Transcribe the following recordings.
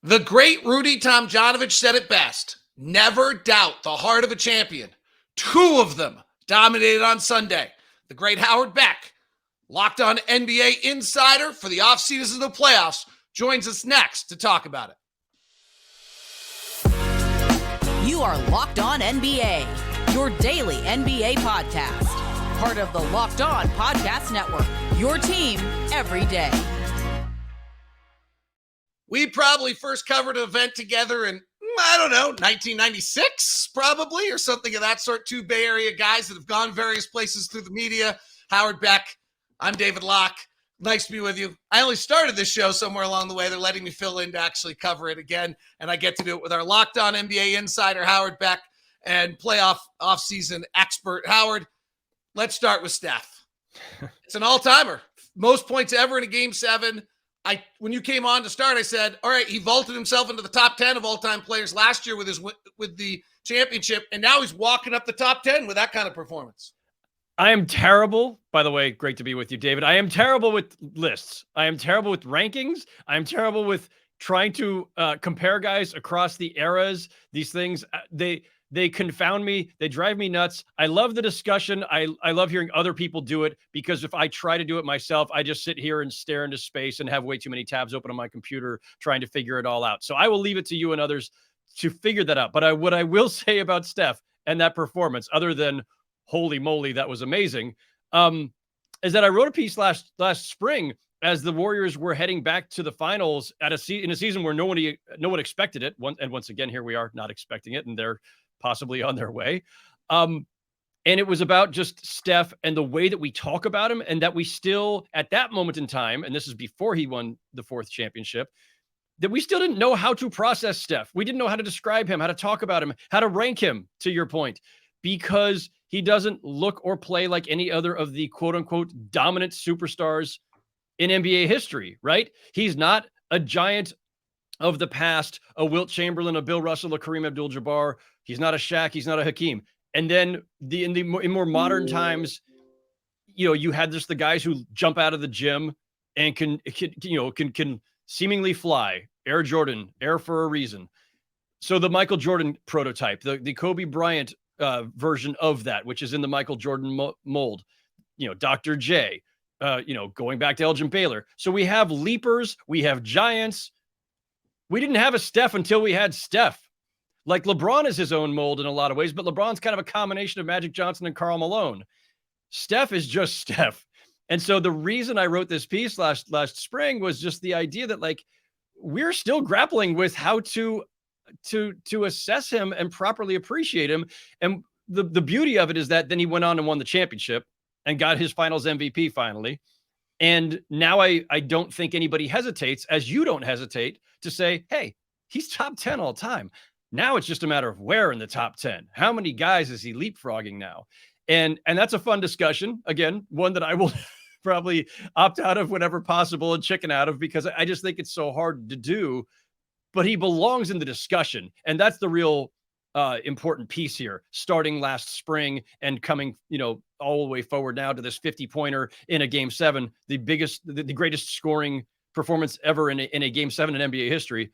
The great Rudy Tomjanovich said it best. Never doubt the heart of a champion. Two of them dominated on Sunday. The great Howard Beck, Locked On NBA insider for the offseason of the playoffs, joins us next to talk about it. You are Locked On NBA, your daily NBA podcast. Part of the Locked On Podcast Network, your team every day. We probably first covered an event together in, 1996 probably, or something of that sort. Two Bay Area guys that have gone various places through the media. Howard Beck, I'm David Locke. Nice to be with you. I only started this show somewhere along the way. They're letting me fill in to actually cover it again, and I get to do it with our Locked On NBA insider, Howard Beck, and playoff offseason expert, Howard. Let's start with Steph. It's an all-timer. Most points ever in a Game 7. When you came on to start, I said, all right, he vaulted himself into the top 10 of all-time players last year with the championship, and now he's walking up the top 10 with that kind of performance. I am terrible. By the way, great to be with you, David. I am terrible with lists. I am terrible with rankings. I am terrible with trying to compare guys across the eras. These things, they confound me. They drive me nuts. I love the discussion. I love hearing other people do it, because if I try to do it myself, I just sit here and stare into space and have way too many tabs open on my computer trying to figure it all out. So I will leave it to you and others to figure that out. But what I will say about Steph and that performance, other than holy moly, that was amazing, is that I wrote a piece last spring as the Warriors were heading back to the finals in a season where no one expected it. And once again, here we are not expecting it, and they're possibly on their way. And it was about just Steph and the way that we talk about him, and that we still, at that moment in time, and this is before he won the 4th championship, that we still didn't know how to process Steph. We didn't know how to describe him, how to talk about him, how to rank him, to your point, because he doesn't look or play like any other of the quote unquote dominant superstars in NBA history, right? He's not a giant of the past, a Wilt Chamberlain, a Bill Russell, a Kareem Abdul-Jabbar. He's not a Shaq. He's not a Hakeem. And then in more modern times, you had just the guys who jump out of the gym and can seemingly fly. Air Jordan, air for a reason. So the Michael Jordan prototype, the Kobe Bryant version of that, which is in the Michael Jordan mold, Dr. J, going back to Elgin Baylor. So we have leapers, we have giants. We didn't have a Steph until we had Steph. Like LeBron is his own mold in a lot of ways, but LeBron's kind of a combination of Magic Johnson and Karl Malone. Steph is just Steph. And so the reason I wrote this piece last spring was just the idea that, like, we're still grappling with how to assess him and properly appreciate him. And the beauty of it is that then he went on and won the championship and got his finals MVP finally. And now I don't think anybody hesitates, as you don't hesitate, to say, hey, he's top 10 all time. Now it's just a matter of where in the top 10. How many guys is he leapfrogging now? And that's a fun discussion. Again, one that I will probably opt out of whenever possible and chicken out of, because I just think it's so hard to do. But he belongs in the discussion. And that's the real important piece here, starting last spring and coming, all the way forward now to this 50-pointer in a Game 7, the greatest scoring performance ever in a Game 7 in NBA history.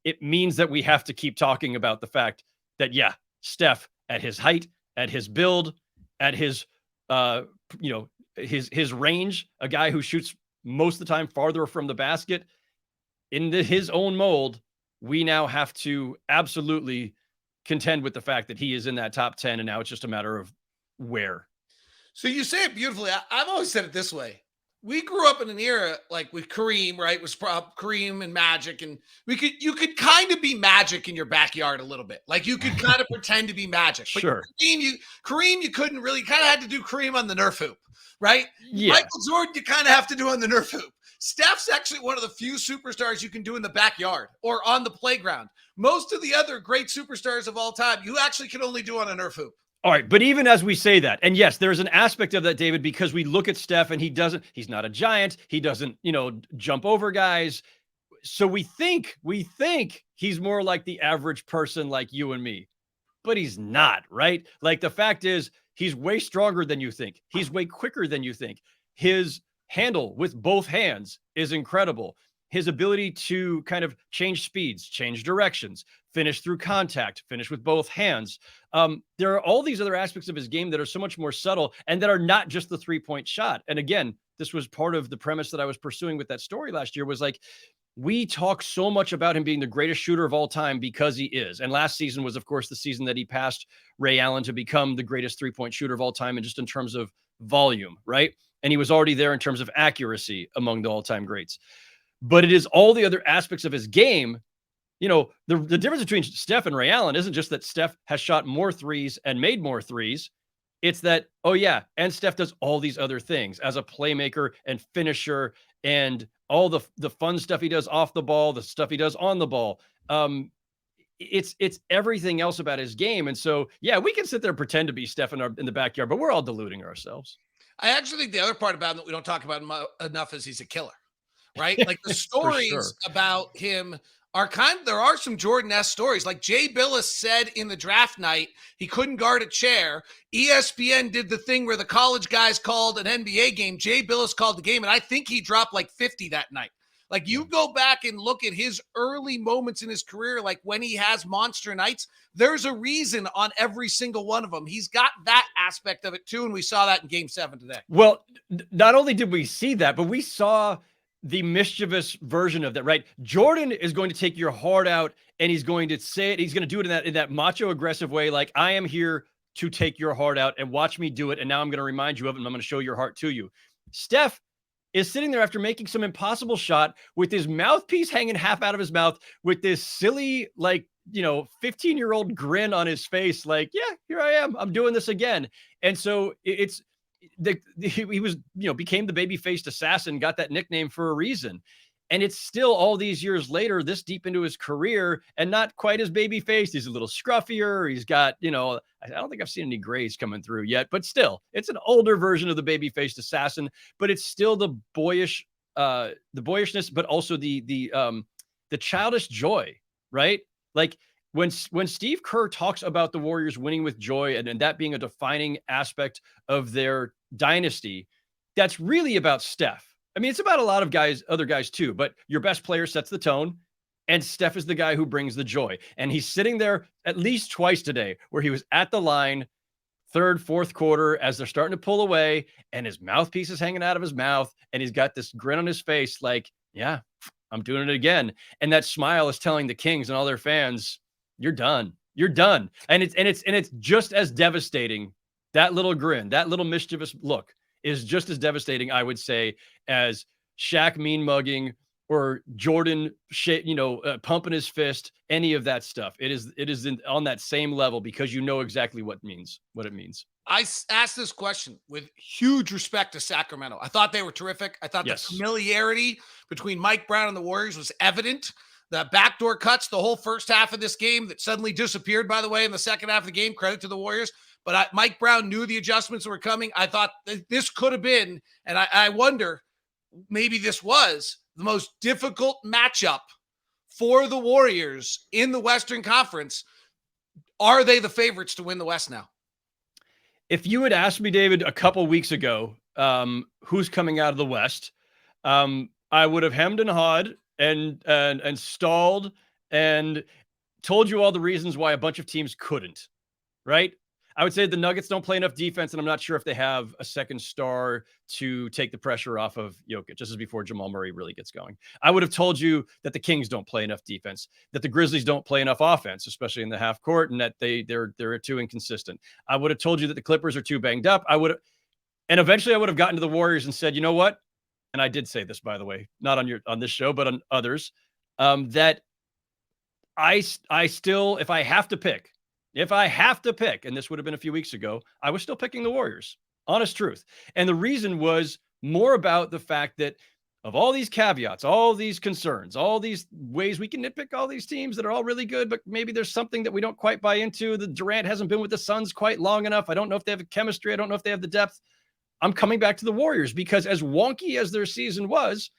It means that we have to keep talking about the fact that, yeah, Steph at his height, at his build, at his, his range, a guy who shoots most of the time farther from the basket, in his own mold, we now have to absolutely contend with the fact that he is in that top 10, and now it's just a matter of where. So you say it beautifully. I've always said it this way. We grew up in an era like with Kareem, right? It was Kareem and Magic, and you could kind of be Magic in your backyard a little bit. Like you could kind of pretend to be Magic. But sure. Kareem, you couldn't really, kind of had to do Kareem on the Nerf hoop, right? Yeah. Michael Jordan, you kind of have to do on the Nerf hoop. Steph's actually one of the few superstars you can do in the backyard or on the playground. Most of the other great superstars of all time, you actually can only do on a Nerf hoop. All right. But even as we say that, and yes, there's an aspect of that, David, because we look at Steph and he's not a giant. He doesn't, jump over guys. So we think he's more like the average person like you and me, but he's not, right? Like the fact is he's way stronger than you think. He's way quicker than you think. His handle with both hands is incredible. his ability to kind of change speeds, change directions, finish through contact, finish with both hands. There are all these other aspects of his game that are so much more subtle and that are not just the 3-point shot. And again, this was part of the premise that I was pursuing with that story last year, was like, we talk so much about him being the greatest shooter of all time because he is. And last season was, of course, the season that he passed Ray Allen to become the greatest 3-point shooter of all time, and just in terms of volume, right? And he was already there in terms of accuracy among the all-time greats. But it is all the other aspects of his game. You know, the difference between Steph and Ray Allen isn't just that Steph has shot more threes and made more threes. It's that, oh yeah, and Steph does all these other things as a playmaker and finisher, and all the fun stuff he does off the ball, the stuff he does on the ball. It's everything else about his game. And so, yeah, we can sit there and pretend to be Steph in the backyard, but we're all deluding ourselves. I actually think the other part about him that we don't talk about enough is he's a killer, right? Like the stories about him are there are some Jordan-esque stories. Like Jay Billis said in the draft night, he couldn't guard a chair. ESPN did the thing where the college guys called an NBA game. Jay Billis called the game, and I think he dropped like 50 that night. Like, you go back and look at his early moments in his career, like when he has monster nights, there's a reason on every single one of them. He's got that aspect of it too, and we saw that in Game 7 today. Well, not only did we see that, but we saw the mischievous version of that, right? Jordan is going to take your heart out, and he's going to say it. He's going to do it in that macho aggressive way. Like, I am here to take your heart out, and watch me do it. And now I'm going to remind you of it, and I'm going to show your heart to you. Steph is sitting there after making some impossible shot with his mouthpiece hanging half out of his mouth, with this silly, like, 15-year-old grin on his face. Like, yeah, here I am. I'm doing this again. And so he was, became the baby-faced assassin, got that nickname for a reason. And it's still all these years later, this deep into his career, and not quite as baby-faced. He's a little scruffier. He's got, I don't think I've seen any grays coming through yet, but still, it's an older version of the baby-faced assassin, but it's still the boyishness, but also the childish joy, right? Like, when Steve Kerr talks about the Warriors winning with joy and that being a defining aspect of their dynasty, that's really about Steph. I mean, it's about a lot of other guys too, but your best player sets the tone, and Steph is the guy who brings the joy. And he's sitting there at least twice today where he was at the line, third, fourth quarter, as they're starting to pull away, and his mouthpiece is hanging out of his mouth, and he's got this grin on his face like, yeah, I'm doing it again. And that smile is telling the Kings and all their fans, you're done. You're done. And it's just as devastating. That little grin, that little mischievous look is just as devastating, I would say, as Shaq mean mugging or Jordan, pumping his fist, any of that stuff. It is on that same level, because exactly what it means. I asked this question with huge respect to Sacramento. I thought they were terrific. I thought the familiarity between Mike Brown and the Warriors was evident. The backdoor cuts the whole first half of this game that suddenly disappeared, by the way, in the second half of the game. Credit to the Warriors. But Mike Brown knew the adjustments were coming. I thought this could have been, and I wonder, maybe this was the most difficult matchup for the Warriors in the Western Conference. Are they the favorites to win the West now? If you had asked me, David, a couple weeks ago, who's coming out of the West, I would have hemmed and hawed and stalled and told you all the reasons why a bunch of teams couldn't, right? I would say the Nuggets don't play enough defense, and I'm not sure if they have a second star to take the pressure off of Jokic. This is before Jamal Murray really gets going. I would have told you that the Kings don't play enough defense, that the Grizzlies don't play enough offense, especially in the half court, and that they're too inconsistent. I would have told you that the Clippers are too banged up. And eventually I would have gotten to the Warriors and said, you know what? And I did say this, by the way, not on this show, but on others, that I still, if I have to pick, and this would have been a few weeks ago, I was still picking the Warriors. Honest truth. And the reason was more about the fact that of all these caveats, all these concerns, all these ways we can nitpick all these teams that are all really good, but maybe there's something that we don't quite buy into. The Durant hasn't been with the Suns quite long enough. I don't know if they have the chemistry. I don't know if they have the depth. I'm coming back to the Warriors, because as wonky as their season was,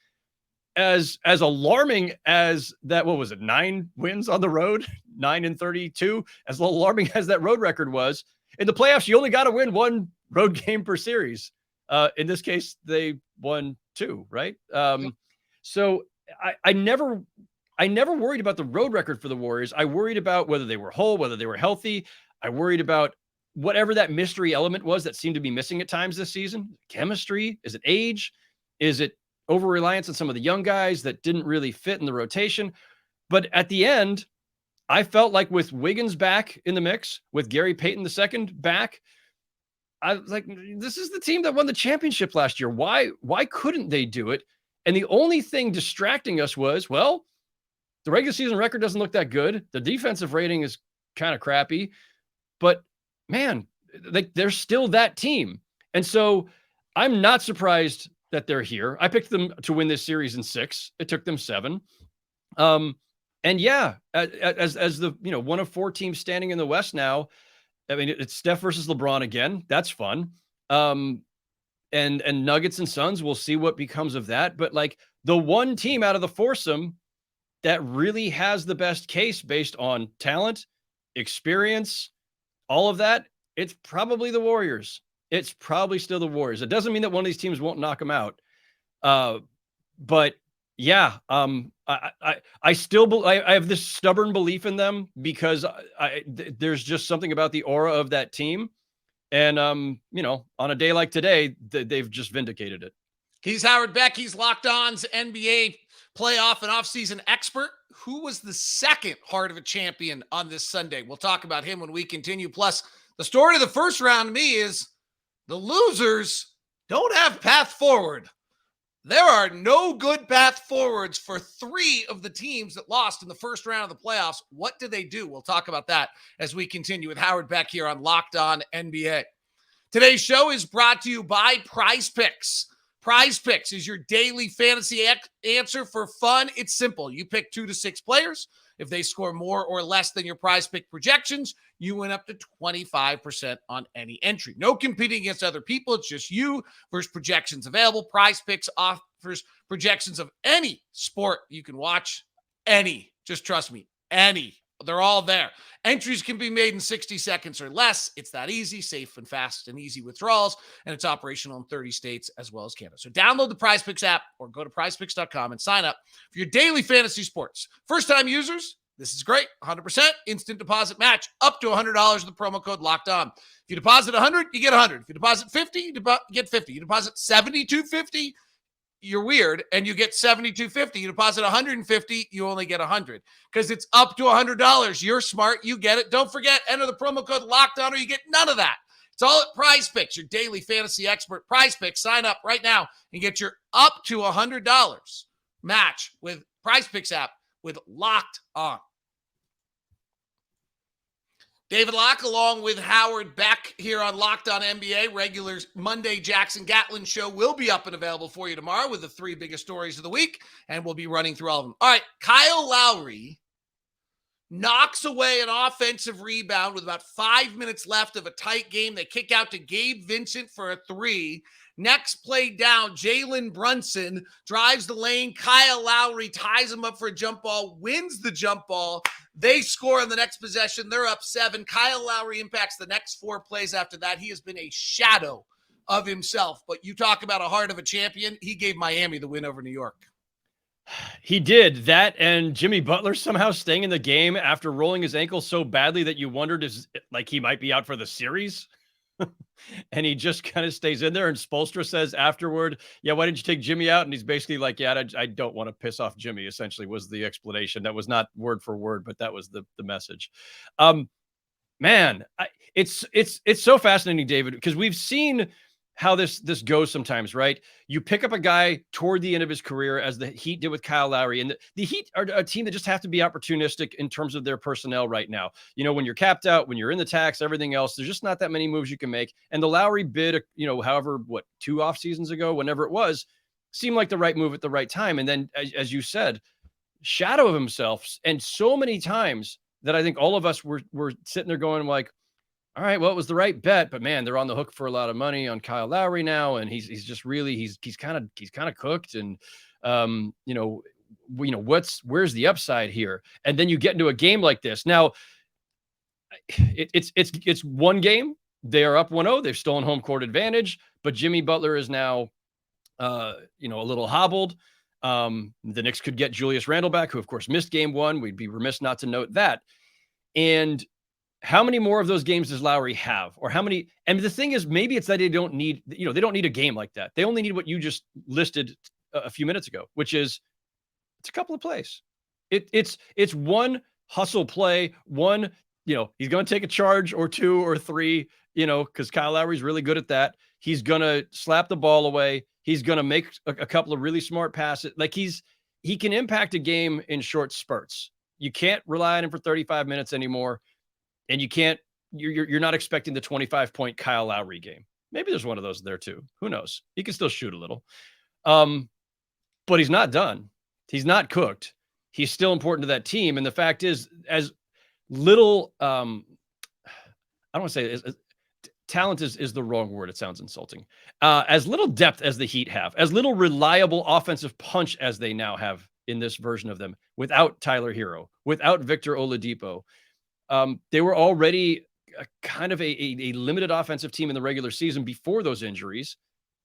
as alarming as that, 9 wins on the road, 9-32, as alarming as that road record was, in the playoffs, you only got to win one road game per series. In this case, they won 2, right? So I never worried about the road record for the Warriors. I worried about whether they were whole, whether they were healthy. I worried about whatever that mystery element was that seemed to be missing at times this season. Chemistry? Is it age? Is it over-reliance on some of the young guys that didn't really fit in the rotation? But at the end, I felt like with Wiggins back in the mix, with Gary Payton II back, I was like, this is the team that won the championship last year. Why couldn't they do it? And the only thing distracting us was, well, the regular season record doesn't look that good. The defensive rating is kind of crappy, but man, they're still that team. And so I'm not surprised that they're here. I picked them to win this series in 6. It took them 7. And yeah, as the, one of 4 teams standing in the West now, I mean, it's Steph versus LeBron again. That's fun. And Nuggets and Suns, we'll see what becomes of that. But like the one team out of the foursome that really has the best case based on talent, experience, all of that, it's probably the Warriors. It's probably still the Warriors. It doesn't mean that one of these teams won't knock them out. But yeah, I still I have this stubborn belief in them because there's just something about the aura of that team. And, on a day like today, they've just vindicated it. He's Howard Beck. He's Locked On's NBA playoff and offseason expert. Who was the second heart of a champion on this Sunday? We'll talk about him when we continue. Plus, the story of the first round to me is the losers don't have path forward. There are no good path forwards for 3 of the teams that lost in the first round of the playoffs. What did they do? We'll talk about that as we continue with Howard Beck here on Locked On NBA. Today's show is brought to you by Prize Picks. Prize Picks is your daily fantasy answer for fun. It's simple. You pick 2 to 6 players. If they score more or less than your Prize Pick projections, you win up to 25% on any entry. No competing against other people. It's just you versus projections available. Prize Picks offers projections of any sport you can watch. Any. Just trust me. Any. They're all there. Entries can be made in 60 seconds or less. It's that easy, safe and fast and easy withdrawals, and it's operational in 30 states as well as Canada. So download the Prize Picks app or go to prizepicks.com and sign up for your daily fantasy sports. First-time users, this is great. 100% instant deposit match up to $100 with the promo code Locked On. If you deposit 100, you get 100. If you deposit 50, you get 50. You deposit $72.50, you're weird, and you get $72.50. You deposit $150, you only get $100 because it's up to $100. You're smart, you get it. Don't forget, enter the promo code Locked On, or you get none of that. It's all at Prize Picks, your daily fantasy expert. Prize Picks. Sign up right now and get your up to $100 match with Prize Picks app with Locked On. David Locke along with Howard Beck here on Locked On NBA. Regular Monday Jackson Gatlin show will be up and available for you tomorrow with the 3 biggest stories of the week, and we'll be running through all of them. All right, Kyle Lowry knocks away an offensive rebound with about 5 minutes left of a tight game. They kick out to Gabe Vincent for a 3. Next play down, Jalen Brunson drives the lane. Kyle Lowry ties him up for a jump ball, wins the jump ball. They score on the next possession. They're up 7. Kyle Lowry impacts the next 4 plays after that. He has been a shadow of himself. But you talk about a heart of a champion. He gave Miami the win over New York. He did that, and Jimmy Butler somehow staying in the game after rolling his ankle so badly that you wondered if he might be out for the series. And he just kind of stays in there. And Spoelstra says afterward, yeah, why didn't you take Jimmy out? And he's basically like, yeah, I don't want to piss off Jimmy, essentially was the explanation. That was not word for word, but that was the message. Man, it's so fascinating, David, because we've seen how this goes sometimes, right? You pick up a guy toward the end of his career, as the Heat did with Kyle Lowry, and the Heat are a team that just have to be opportunistic in terms of their personnel right now. When you're capped out, when you're in the tax, everything else, there's just not that many moves you can make. And the Lowry bid, however, 2 off seasons ago, whenever it was, seemed like the right move at the right time. And then, as you said, shadow of himself. And so many times that I think all of us were sitting there going like, all right, well, it was the right bet, but man, they're on the hook for a lot of money on Kyle Lowry now, and he's just really he's kind of cooked, and where's the upside here? And then you get into a game like this. Now, it's one game. They are up 1-0. They've stolen home court advantage, but Jimmy Butler is now a little hobbled. The Knicks could get Julius Randle back, who of course missed game 1. We'd be remiss not to note that. And how many more of those games does Lowry have? Or how many? And the thing is, maybe it's that they don't need a game like that. They only need what you just listed a few minutes ago, which is it's a couple of plays. It's one hustle play, one, he's going to take a charge or 2 or 3, because Kyle Lowry's really good at that. He's going to slap the ball away. He's going to make a couple of really smart passes. Like he can impact a game in short spurts. You can't rely on him for 35 minutes anymore. And you're not expecting the 25-point Kyle Lowry game. Maybe there's one of those there too. Who knows? He can still shoot a little. But he's not done. He's not cooked. He's still important to that team. And the fact is, as little, I don't want to say talent is the wrong word. It sounds insulting. As little depth as the Heat have, as little reliable offensive punch as they now have in this version of them, without Tyler Hero, without Victor Oladipo, they were already kind of a limited offensive team in the regular season before those injuries.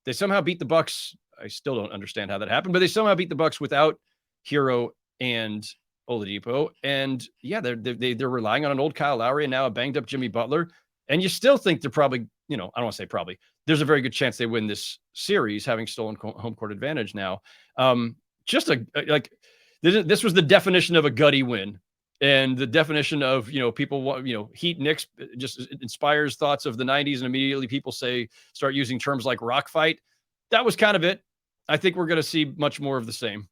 They somehow beat the Bucks. I still don't understand how that happened, but they somehow beat the Bucks without Hero and Oladipo. And yeah, they're relying on an old Kyle Lowry and now a banged up Jimmy Butler. And you still think they're probably, I don't want to say probably, there's a very good chance they win this series, having stolen home court advantage now. This was the definition of a gutty win. And the definition of, people want, Heat Knicks just inspires thoughts of the 90s. And immediately people start using terms like rock fight. That was kind of it. I think we're going to see much more of the same.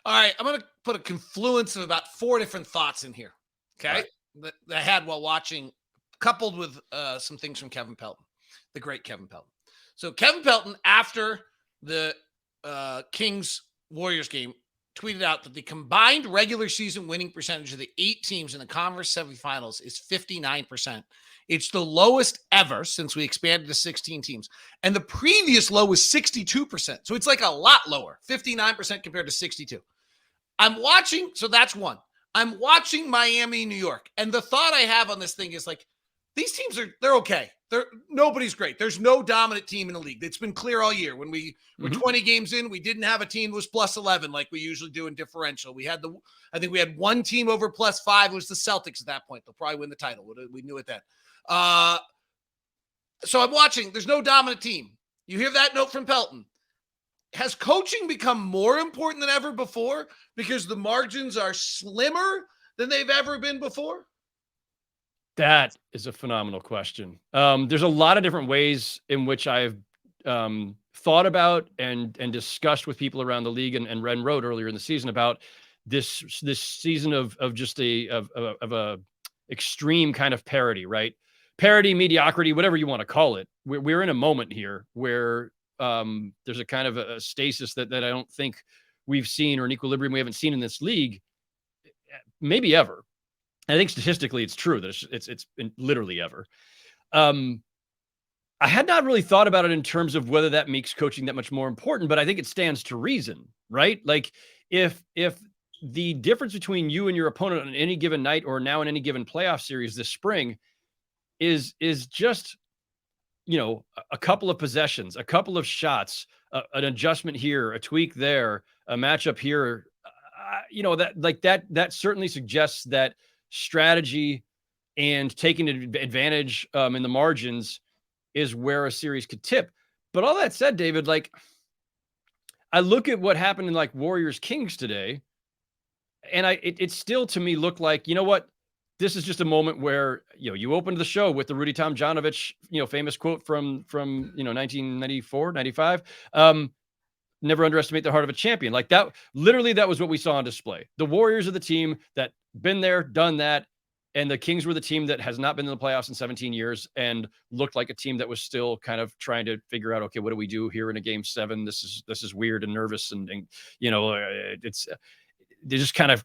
All right. I'm going to put a confluence of about 4 different thoughts in here. Okay. Right. That I had while watching, coupled with some things from Kevin Pelton, the great Kevin Pelton. So Kevin Pelton, after the Kings Warriors game, tweeted out that the combined regular season winning percentage of the 8 teams in the conference semifinals is 59%. It's the lowest ever since we expanded to 16 teams. And the previous low was 62%. So it's like a lot lower, 59% compared to 62. So that's one. I'm watching Miami, New York. And the thought I have on this thing is like, these teams they're okay. Nobody's great. There's no dominant team in the league. It's been clear all year. When we were 20 games in, we didn't have a team that was plus 11 like we usually do in differential. I think we had one team over plus 5. It was the Celtics at that point. They'll probably win the title. We knew it then. So I'm watching. There's no dominant team. You hear that note from Pelton. Has coaching become more important than ever before because the margins are slimmer than they've ever been before? That is a phenomenal question. There's a lot of different ways in which I've thought about and discussed with people around the league and Ren wrote earlier in the season about this season of just a extreme kind of parity, right? Parity, mediocrity, whatever you want to call it. We're in a moment here where there's a kind of a stasis that I don't think we've seen, or an equilibrium we haven't seen in this league, maybe ever. I think statistically it's true that it's been literally ever. I had not really thought about it in terms of whether that makes coaching that much more important, but I think it stands to reason, right? Like if the difference between you and your opponent on any given night or now in any given playoff series this spring is just, a couple of possessions, a couple of shots, an adjustment here, a tweak there, a matchup here, that certainly suggests that strategy and taking advantage in the margins is where a series could tip. But all that said, David, like I look at what happened in like Warriors Kings today, and it still to me looked like, you know what, this is just a moment where you opened the show with the Rudy Tomjanovich famous quote from 1994, 95. Never underestimate the heart of a champion. Like that, literally, that was what we saw on display. The Warriors are the team that been there, done that. And the Kings were the team that has not been in the playoffs in 17 years and looked like a team that was still kind of trying to figure out, okay, what do we do here in a game 7? This is weird and nervous. And they just kind of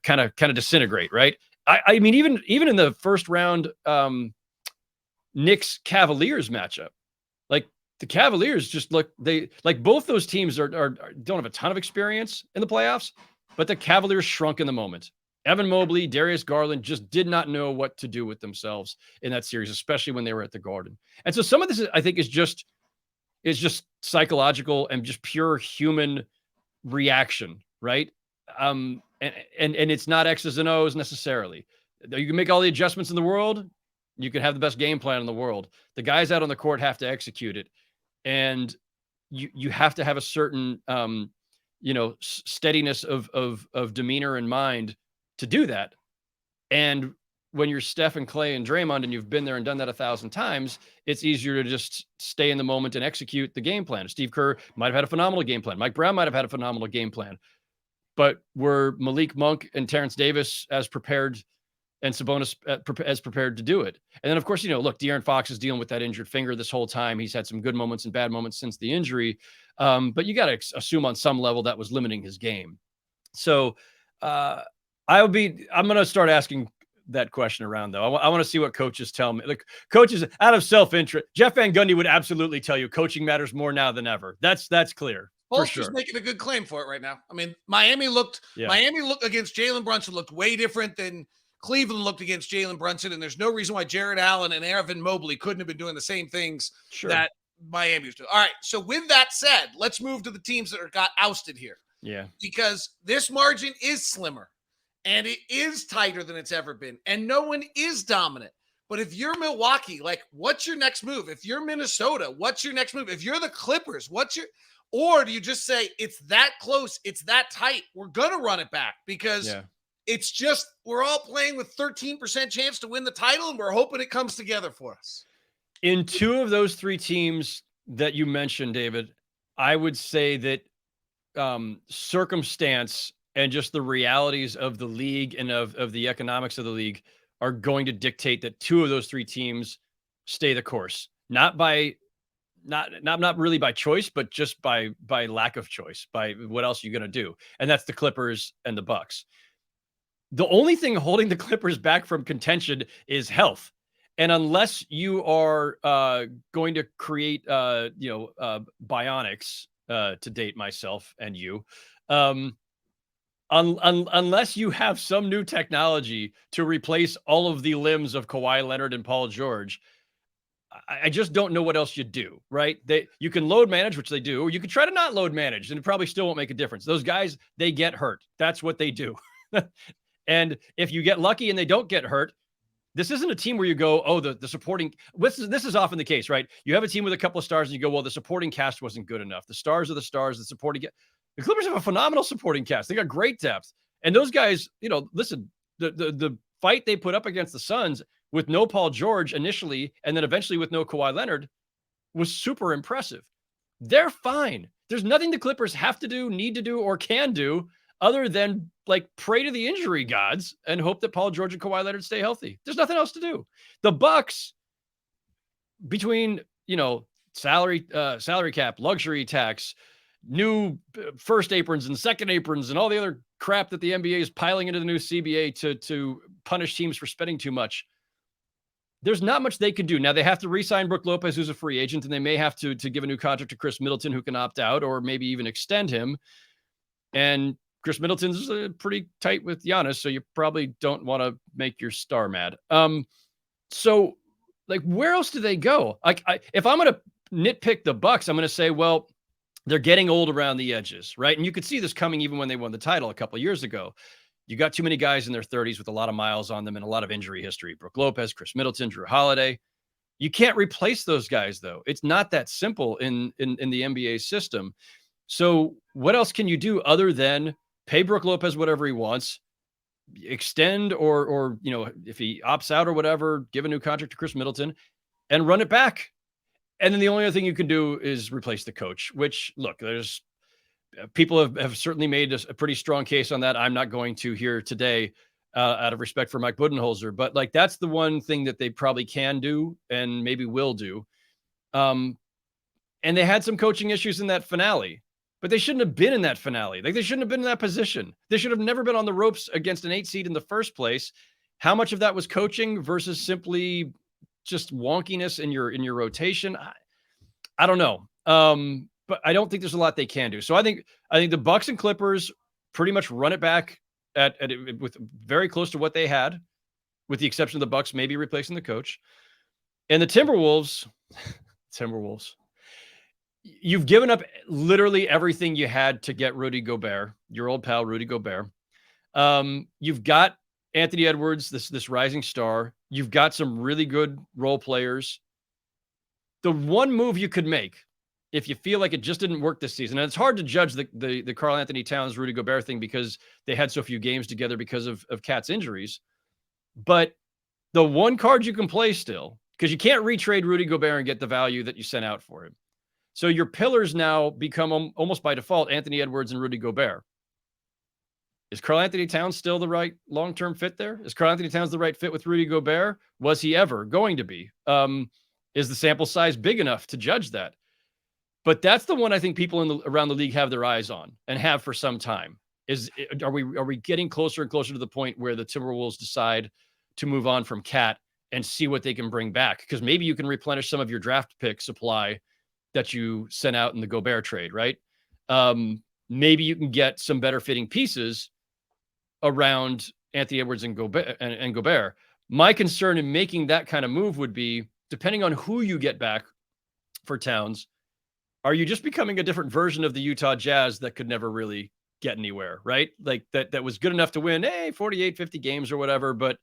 disintegrate. Right. I mean, even in the first round Knicks Cavaliers matchup, like the Cavaliers just look, both those teams don't have a ton of experience in the playoffs, but the Cavaliers shrunk in the moment. Evan Mobley, Darius Garland just did not know what to do with themselves in that series, especially when they were at the Garden. And so some of this, I think, is just psychological and just pure human reaction, right? And it's not X's and O's necessarily. You can make all the adjustments in the world. You can have the best game plan in the world. The guys out on the court have to execute it. And you have to have a certain, steadiness of demeanor and mind to do that. And when you're Steph and Clay and Draymond and you've been there and done that 1,000 times, it's easier to just stay in the moment and execute the game plan. Steve Kerr might have had a phenomenal game plan. Mike Brown might have had a phenomenal game plan. But were Malik Monk and Terrence Davis as prepared and Sabonis as prepared to do it? And then, of course, look, De'Aaron Fox is dealing with that injured finger this whole time. He's had some good moments and bad moments since the injury. But you got to assume on some level that was limiting his game. So I'm going to start asking that question around, though. I want to see what coaches tell me. Like, coaches, out of self-interest, Jeff Van Gundy would absolutely tell you coaching matters more now than ever. That's clear. Holster's sure. Making a good claim for it right now. I mean, Miami looked against Jalen Brunson looked way different than Cleveland looked against Jalen Brunson, and there's no reason why Jared Allen and Evan Mobley couldn't have been doing the same things that Miami was doing. All right, so with that said, let's move to the teams that got ousted here. Yeah. Because this margin is slimmer, and it is tighter than it's ever been, and no one is dominant. But if you're Milwaukee, like, what's your next move? If you're Minnesota, what's your next move? If you're the Clippers, or do you just say it's that close, it's that tight, we're going to run it back? Because it's just we're all playing with 13% chance to win the title, and we're hoping it comes together for us. In two of those three teams that you mentioned, David, I would say that circumstance and just the realities of the league and of the economics of the league are going to dictate that two of those three teams stay the course. Not really by choice, but just by lack of choice, by what else you're going to do. And that's the Clippers and the Bucks. The only thing holding the Clippers back from contention is health. And unless you are going to create, bionics, to date myself and you, unless you have some new technology to replace all of the limbs of Kawhi Leonard and Paul George, I just don't know what else you do, right? You can load manage, which they do, or you can try to not load manage, and it probably still won't make a difference. Those guys, they get hurt. That's what they do. And if you get lucky and they don't get hurt, this isn't a team where you go, oh, the supporting. This is often the case, right? You have a team with a couple of stars and you go, well, the supporting cast wasn't good enough. The stars are the stars, the supporting. The Clippers have a phenomenal supporting cast. They got great depth. And those guys, listen, the fight they put up against the Suns with no Paul George initially, and then eventually with no Kawhi Leonard, was super impressive. They're fine. There's nothing the Clippers have to do, need to do, or can do other than pray to the injury gods and hope that Paul George and Kawhi Leonard stay healthy. There's nothing else to do. The Bucks, between, salary cap, luxury tax, new first aprons and second aprons, and all the other crap that the NBA is piling into the new CBA to punish teams for spending too much, there's not much they could do. Now, they have to re-sign Brook Lopez, who's a free agent, and they may have to give a new contract to Chris Middleton, who can opt out, or maybe even extend him. And Chris Middleton's pretty tight with Giannis, so you probably don't want to make your star mad. So where else do they go? If I'm going to nitpick the Bucks, I'm going to say, well, they're getting old around the edges, right? And you could see this coming even when they won the title a couple of years ago. You got too many guys in their 30s with a lot of miles on them and a lot of injury history. Brook Lopez, Chris Middleton, Drew Holiday. You can't replace those guys, though. It's not that simple in the NBA system. So what else can you do other than pay Brook Lopez whatever he wants, extend or if he opts out or whatever, give a new contract to Chris Middleton and run it back. And then the only other thing you can do is replace the coach, which, look, there's people have certainly made a pretty strong case on that. I'm not going to here today out of respect for Mike Budenholzer, but that's the one thing that they probably can do and maybe will do. And they had some coaching issues in that finale. But they shouldn't have been in that finale. They shouldn't have been in that position. They should have never been on the ropes against an 8 seed in the first place. How much of that was coaching versus simply just wonkiness in your rotation? I don't know. But I don't think there's a lot they can do. So I think the Bucks and Clippers pretty much run it back with very close to what they had, with the exception of the Bucks maybe replacing the coach. And the Timberwolves. you've given up literally everything you had to get Rudy Gobert, your old pal, Rudy Gobert. You've got Anthony Edwards, this rising star. You've got some really good role players. The one move you could make, if you feel like it just didn't work this season, and it's hard to judge the Karl Anthony Towns, Rudy Gobert thing because they had so few games together because of Cat's injuries. But the one card you can play still, because you can't retrade Rudy Gobert and get the value that you sent out for him. So your pillars now become almost by default Anthony Edwards and Rudy Gobert. Is Karl Anthony Towns still the right long-term fit there? Is Karl Anthony Towns the right fit with Rudy Gobert? Was he ever going to be? Is the sample size big enough to judge that? But that's the one I think people around the league have their eyes on and have for some time. Are we getting closer and closer to the point where the Timberwolves decide to move on from Cat and see what they can bring back? Because maybe you can replenish some of your draft pick supply that you sent out in the Gobert trade, right? Maybe you can get some better fitting pieces around Anthony Edwards and Gobert. My concern in making that kind of move would be, depending on who you get back for Towns, are you just becoming a different version of the Utah Jazz that could never really get anywhere, right? Like that was good enough to win, 48, 50 games or whatever, but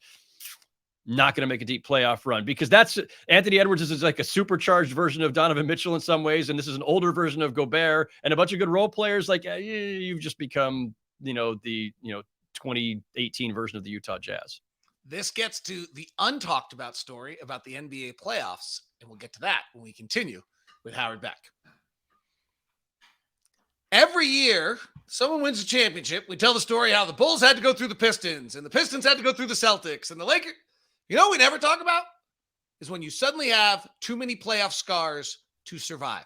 not going to make a deep playoff run, because that's Anthony Edwards is like a supercharged version of Donovan Mitchell in some ways. And this is an older version of Gobert and a bunch of good role players. Like you've just become, the 2018 version of the Utah Jazz. This gets to the untalked about story about the NBA playoffs. And we'll get to that when we continue with Howard Beck. Every year, someone wins a championship. We tell the story how the Bulls had to go through the Pistons and the Pistons had to go through the Celtics and the Lakers. You know what we never talk about is when you suddenly have too many playoff scars to survive.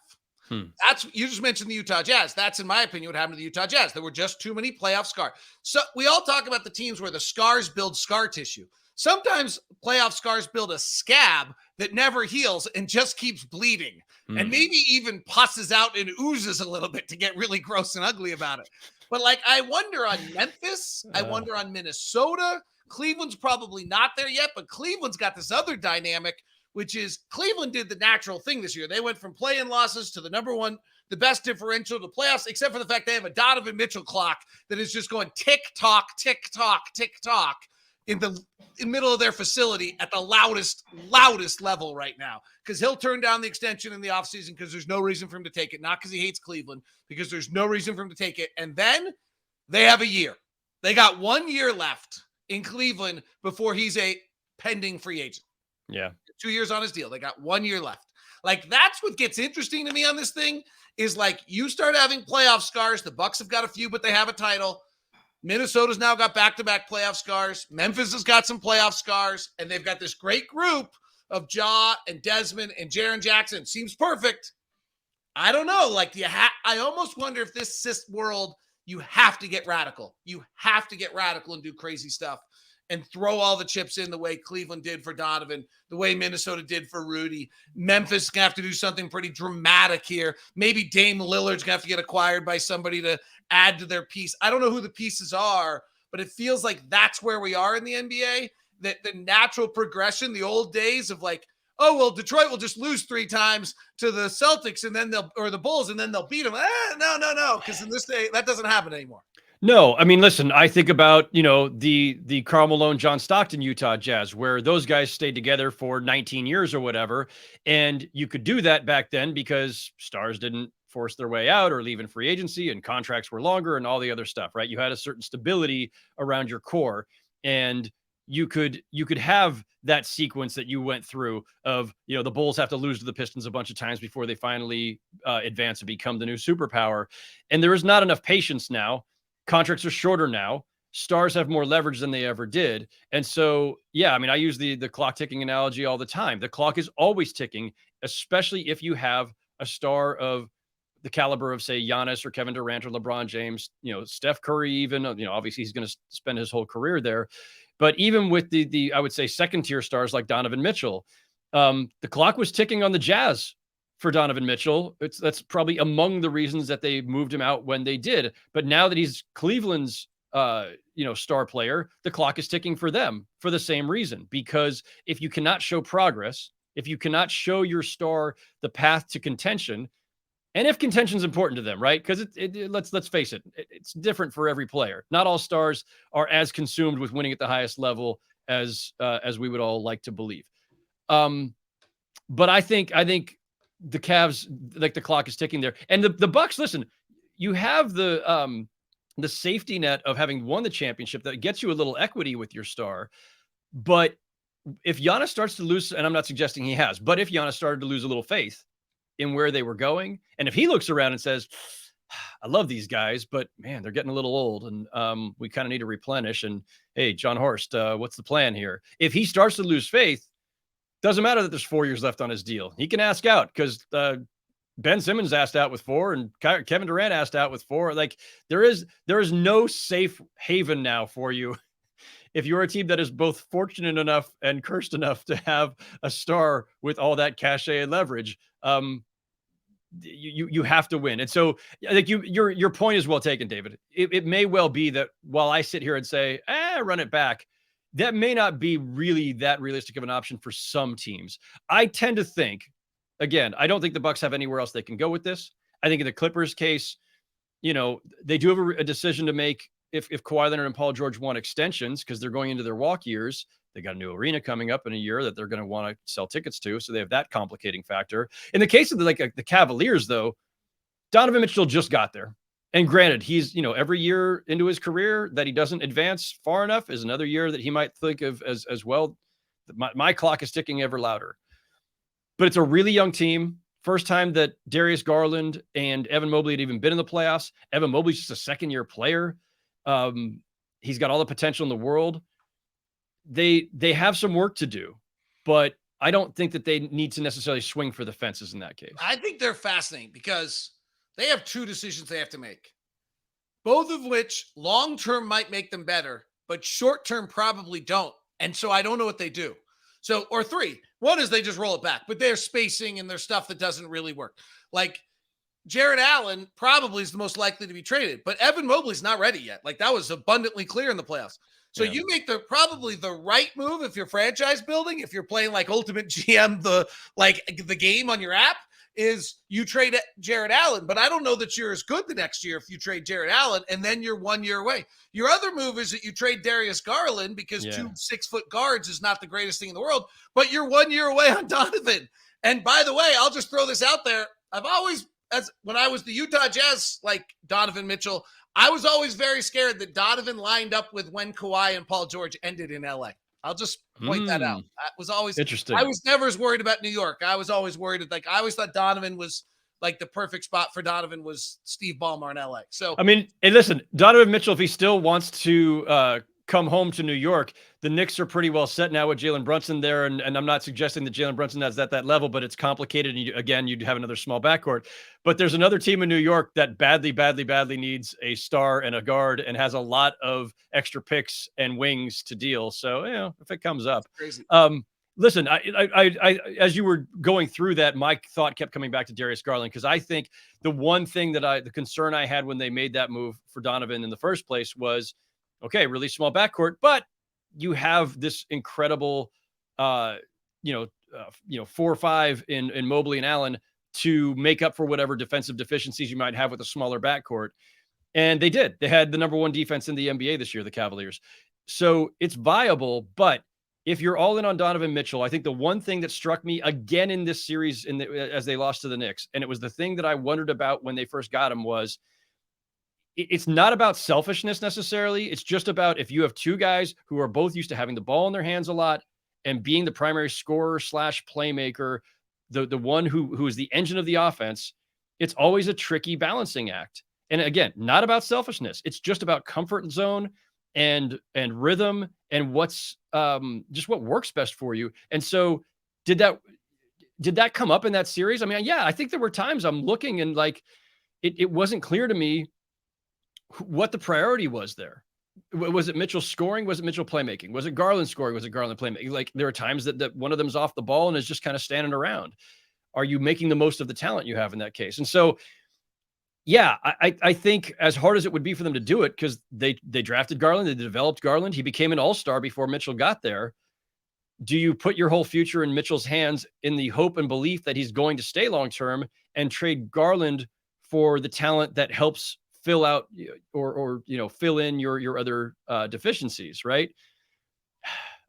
That's, you just mentioned the Utah Jazz. That's, in my opinion, what happened to the Utah Jazz. There were just too many playoff scars. So we all talk about the teams where the scars build scar tissue. Sometimes playoff scars build a scab that never heals and just keeps bleeding and maybe even pusses out and oozes a little bit to get really gross and ugly about it. But like, I wonder on Memphis, I wonder on Minnesota. Cleveland's probably not there yet, but Cleveland's got this other dynamic, which is Cleveland did the natural thing this year. They went from play-in losses to the best differential to playoffs, except for the fact they have a Donovan Mitchell clock that is just going tick-tock, tick-tock, tick-tock in the middle of their facility at the loudest level right now, because he'll turn down the extension in the offseason because there's no reason for him to take it, not because he hates Cleveland, because there's no reason for him to take it. And then they have a year. They got 1 year left in Cleveland before he's a pending free agent. Yeah. 2 years on his deal. They got 1 year left. Like, that's what gets interesting to me on this thing is, like, you start having playoff scars. The Bucks have got a few, but they have a title. Minnesota's now got back-to-back playoff scars. Memphis has got some playoff scars, and they've got this great group of Ja and Desmond and Jaren Jackson. Seems perfect. I don't know. Like, I almost wonder if this world, you have to get radical. You have to get radical and do crazy stuff and throw all the chips in the way Cleveland did for Donovan, the way Minnesota did for Rudy. Memphis is going to have to do something pretty dramatic here. Maybe Dame Lillard's going to have to get acquired by somebody to add to their piece. I don't know who the pieces are, but it feels like that's where we are in the NBA, that the natural progression, the old days of like, oh, well, Detroit will just lose 3 times to the Celtics and then the Bulls, and then they'll beat them. No. Because in this day, that doesn't happen anymore. No, I mean, listen, I think about, the Karl Malone, John Stockton, Utah Jazz, where those guys stayed together for 19 years or whatever. And you could do that back then because stars didn't force their way out or leave in free agency and contracts were longer and all the other stuff, right? You had a certain stability around your core, and you could have that sequence that you went through of, the Bulls have to lose to the Pistons a bunch of times before they finally advance and become the new superpower. And there is not enough patience now. Contracts are shorter now. Stars have more leverage than they ever did. And so, yeah, I mean, I use the clock ticking analogy all the time. The clock is always ticking, especially if you have a star of the caliber of, say, Giannis or Kevin Durant or LeBron James, Steph Curry, even, obviously he's going to spend his whole career there. But even with the I would say, second tier stars like Donovan Mitchell, the clock was ticking on the Jazz for Donovan Mitchell. That's probably among the reasons that they moved him out when they did. But now that he's Cleveland's, star player, the clock is ticking for them for the same reason. Because if you cannot show progress, if you cannot show your star the path to contention, And if contention's important to them, right? Because let's face it, it's different for every player. Not all stars are as consumed with winning at the highest level as we would all like to believe. But I think the Cavs, like, the clock is ticking there, and the Bucks. Listen, you have the safety net of having won the championship that gets you a little equity with your star. But if Giannis starts to lose, and I'm not suggesting he has, but if Giannis started to lose a little faith in where they were going, and if he looks around and says, I love these guys, but man, they're getting a little old, and we kind of need to replenish. And hey, John Horst, what's the plan here? If he starts to lose faith, doesn't matter that there's 4 years left on his deal. He can ask out, because Ben Simmons asked out with 4, and Kevin Durant asked out with 4. Like, there is no safe haven now for you if you're a team that is both fortunate enough and cursed enough to have a star with all that cachet and leverage. You have to win. And so I think your point is well taken, David. It may well be that while I sit here and say, run it back, that may not be really that realistic of an option for some teams. I tend to think, again, I don't think the Bucks have anywhere else they can go with this. I think in the Clippers case, they do have a decision to make if Kawhi Leonard and Paul George want extensions, because they're going into their walk years. They got a new arena coming up in a year that they're going to want to sell tickets to. So they have that complicating factor. In the case of the Cavaliers, though, Donovan Mitchell just got there. And granted, he's, every year into his career that he doesn't advance far enough is another year that he might think of as well. My clock is ticking ever louder. But it's a really young team. First time that Darius Garland and Evan Mobley had even been in the playoffs. Evan Mobley's just a second-year player. He's got all the potential in the world. They have some work to do, but I don't think that they need to necessarily swing for the fences in that case. I think they're fascinating because they have 2 decisions they have to make, both of which long-term might make them better, but short-term probably don't. And so I don't know what they do. So, or 3. One is they just roll it back, but they're spacing and there's stuff that doesn't really work. Like, Jared Allen probably is the most likely to be traded, but Evan Mobley's not ready yet. Like, that was abundantly clear in the playoffs. So you make probably the right move if you're franchise building, if you're playing like Ultimate GM, the game on your app, is you trade Jared Allen. But I don't know that you're as good the next year if you trade Jared Allen, and then you're 1 year away. Your other move is that you trade Darius Garland, because 2 6-foot guards is not the greatest thing in the world, but you're 1 year away on Donovan. And by the way, I'll just throw this out there. When I was the Utah Jazz, like Donovan Mitchell, I was always very scared that Donovan lined up with when Kawhi and Paul George ended in LA. I'll just point that out. That was always interesting. I was never as worried about New York. I was always worried. I always thought Donovan was the perfect spot for Donovan was Steve Ballmer in LA. So, I mean, and listen, Donovan Mitchell, if he still wants to come home to New York, the Knicks are pretty well set now with Jalen Brunson there. And I'm not suggesting that Jalen Brunson is at that level, but it's complicated. And you'd have another small backcourt. But there's another team in New York that badly needs a star and a guard and has a lot of extra picks and wings to deal. So, if it comes up. Crazy. Listen, I as you were going through that, my thought kept coming back to Darius Garland, because I think the one thing the concern I had when they made that move for Donovan in the first place was, okay, really small backcourt, but you have this incredible, 4 or 5 in Mobley and Allen to make up for whatever defensive deficiencies you might have with a smaller backcourt. And they did. They had the number 1 defense in the NBA this year, the Cavaliers. So it's viable, but if you're all in on Donovan Mitchell, I think the one thing that struck me again in this series as they lost to the Knicks, and it was the thing that I wondered about when they first got him, was it's not about selfishness necessarily. It's just about if you have 2 guys who are both used to having the ball in their hands a lot and being the primary scorer / playmaker, the one who is the engine of the offense, it's always a tricky balancing act. And again, not about selfishness. It's just about comfort zone and rhythm and what's just what works best for you. And so did that come up in that series? I mean, yeah, I think there were times I'm looking and it wasn't clear to me what the priority was there. Was it Mitchell scoring? Was it Mitchell playmaking? Was it Garland scoring? Was it Garland playmaking? Like, there are times that one of them's off the ball and is just kind of standing around. Are you making the most of the talent you have in that case? And so, yeah, I think as hard as it would be for them to do it, because they drafted Garland, they developed Garland, he became an all-star before Mitchell got there. do you put your whole future in Mitchell's hands in the hope and belief that he's going to stay long-term and trade Garland for the talent that helps fill out or fill in your other deficiencies, right?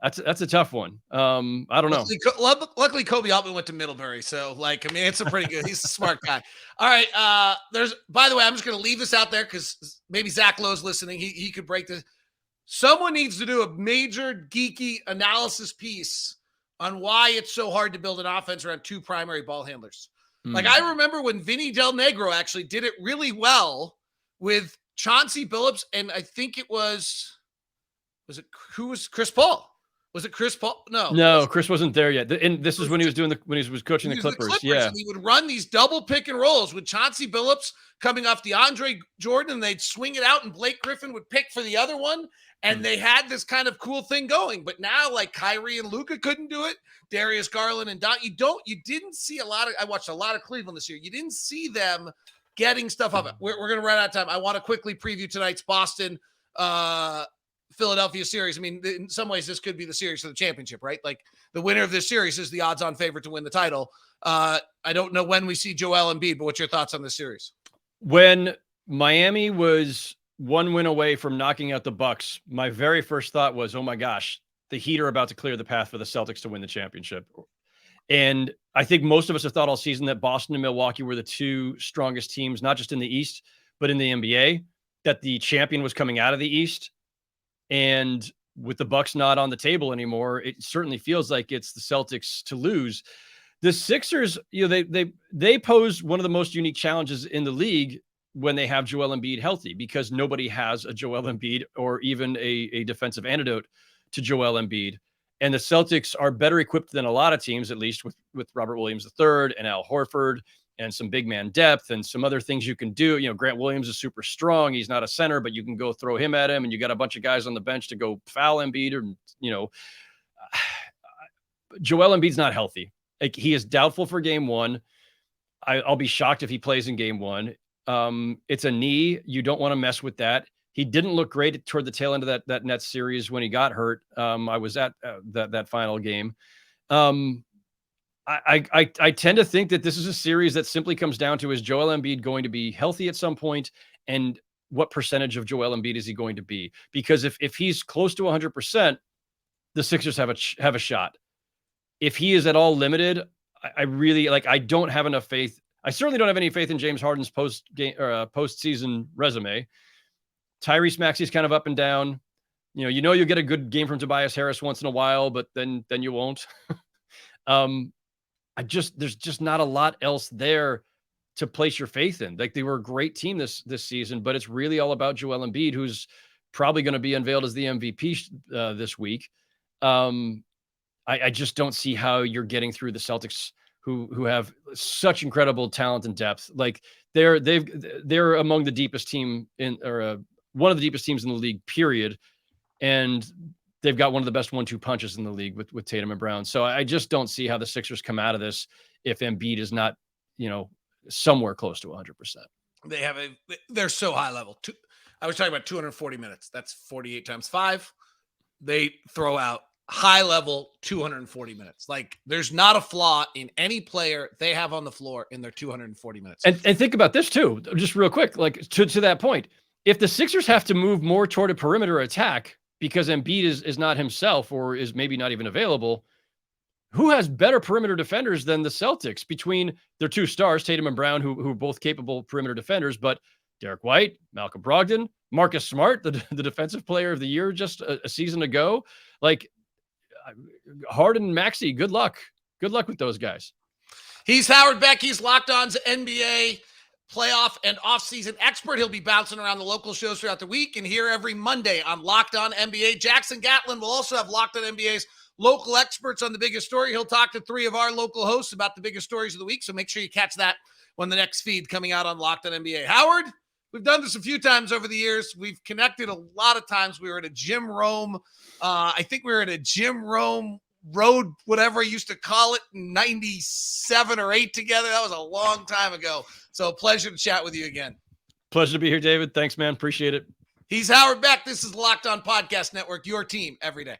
That's a tough one. I don't know. Luckily, Kobe Altman went to Middlebury, so it's a pretty good. He's a smart guy. All right, by the way, I'm just going to leave this out there because maybe Zach Lowe's listening. He could break this. Someone needs to do a major geeky analysis piece on why it's so hard to build an offense around two primary ball handlers. Like, I remember when Vinny Del Negro actually did it really well with Chauncey Billups, and I think it was who was Chris Paul? Was it Chris Paul? No, Chris wasn't there yet. And this is when he was when he was coaching the Clippers. Yeah, and he would run these double pick and rolls with Chauncey Billups coming off DeAndre Jordan, and they'd swing it out, and Blake Griffin would pick for the other one, and they had this kind of cool thing going. But now, like, Kyrie and Luka couldn't do it. Darius Garland and Don, you didn't see a lot of. I watched a lot of Cleveland this year. You didn't see them getting stuff up. We're going to run out of time. I want to quickly preview tonight's Boston Philadelphia series. I mean, in some ways, this could be the series for the championship, right? Like, the winner of this series is the odds-on favorite to win the title. I don't know when we see Joel Embiid, but what's your thoughts on this series? When Miami was one win away from knocking out the Bucks, my very first thought was, oh my gosh, the Heat are about to clear the path for the Celtics to win the championship. And I think most of us have thought all season that Boston and Milwaukee were the two strongest teams, not just in the East, but in the NBA, that the champion was coming out of the East. And with the Bucks not on the table anymore, it certainly feels like it's the Celtics to lose. The Sixers, they pose one of the most unique challenges in the league when they have Joel Embiid healthy, because nobody has a Joel Embiid or even a defensive antidote to Joel Embiid. And the Celtics are better equipped than a lot of teams, at least with Robert Williams III and Al Horford and some big man depth and some other things you can do. Grant Williams is super strong. He's not a center, but you can go throw him at him, and you got a bunch of guys on the bench to go foul Embiid. Joel Embiid's not healthy. Like, he is doubtful for game one. I'll be shocked if he plays in game one. It's a knee. You don't want to mess with that. He didn't look great toward the tail end of that Nets series when he got hurt. I was at that final game. I tend to think that this is a series that simply comes down to, is Joel Embiid going to be healthy at some point, and what percentage of Joel Embiid is he going to be? Because if he's close to 100%, the Sixers have a shot. If he is at all limited, I really I don't have enough faith. I certainly don't have any faith in James Harden's postseason resume. Tyrese Maxey's kind of up and down. You'll get a good game from Tobias Harris once in a while, but then you won't. There's just not a lot else there to place your faith in. Like, they were a great team this season, but it's really all about Joel Embiid, who's probably going to be unveiled as the MVP this week. I just don't see how you're getting through the Celtics, who have such incredible talent and depth. Like, they're among the deepest team one of the deepest teams in the league, period. And they've got one of the best 1-2 punches in the league with Tatum and Brown. So I just don't see how the Sixers come out of this if Embiid is not, somewhere close to 100%. They're so high level. I was talking about 240 minutes. That's 48 times 5. They throw out high level 240 minutes. Like, there's not a flaw in any player they have on the floor in their 240 minutes. And think about this too, just real quick, like to that point. If the Sixers have to move more toward a perimeter attack because Embiid is not himself, or is maybe not even available, who has better perimeter defenders than the Celtics between their two stars, Tatum and Brown, who are both capable perimeter defenders, but Derek White, Malcolm Brogdon, Marcus Smart, the defensive player of the year just a season ago. Like, Harden and Maxey, good luck. Good luck with those guys. He's Howard Beck. He's Locked On's NBA playoff and offseason expert. He'll be bouncing around the local shows throughout the week and here every Monday on Locked On NBA. Jackson Gatlin will also have Locked On NBA's local experts on the biggest story. He'll talk to 3 of our local hosts about the biggest stories of the week, so make sure you catch that when the next feed coming out on Locked On NBA. Howard, we've done this a few times over the years. We've connected a lot of times. We were at a Jim Rome. I think we were at a Jim Rome Road, whatever I used to call it, 97 or 8 together. That was a long time ago. So a pleasure to chat with you again. Pleasure to be here, David. Thanks, man. Appreciate it. He's Howard Beck. This is Locked On Podcast Network, your team every day.